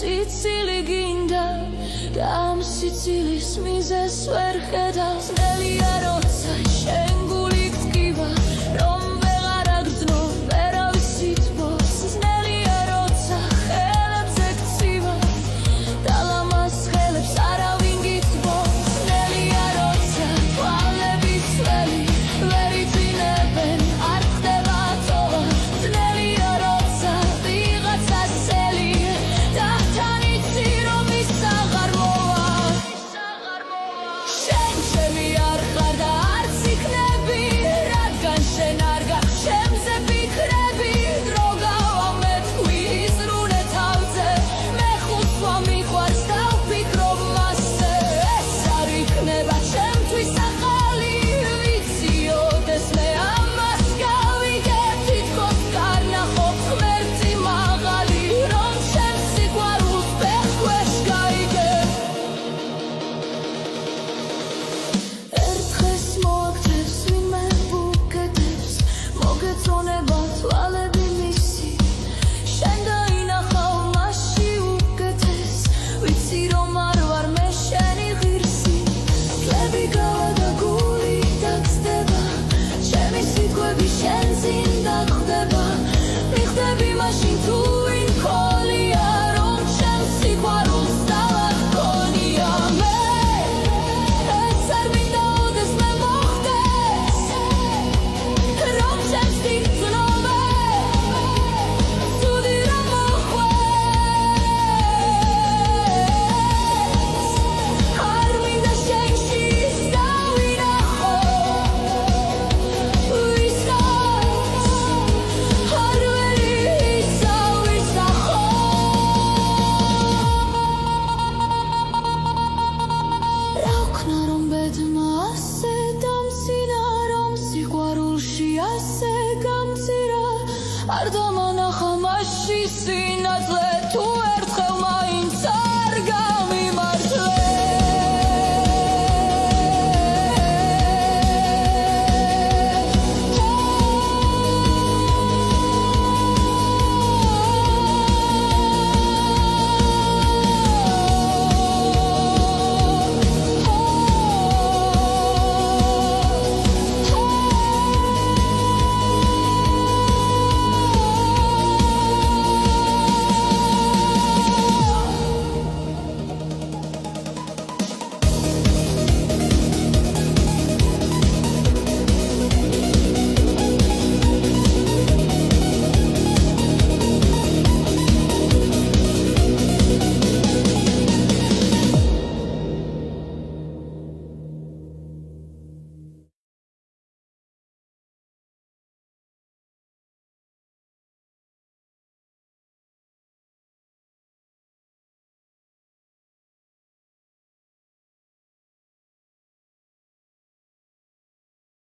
სიცილი გინდა და ამ სიცილის მიზეზს ვერ ხედავ ძნელია როცა შენ გული გტკივა რომ ვეღარ აგრძნო ვერავის სითბოს ძნელია როცა ხელებზე გცივა და ლამაზ ხელებს არავინ გიცბობს ძნელია როცა თვალების ველი ვერ იწინებენ არ ხდება თოვა ძნელია როცა ვიღაცას წელი არ დამანახა მასში სინათლე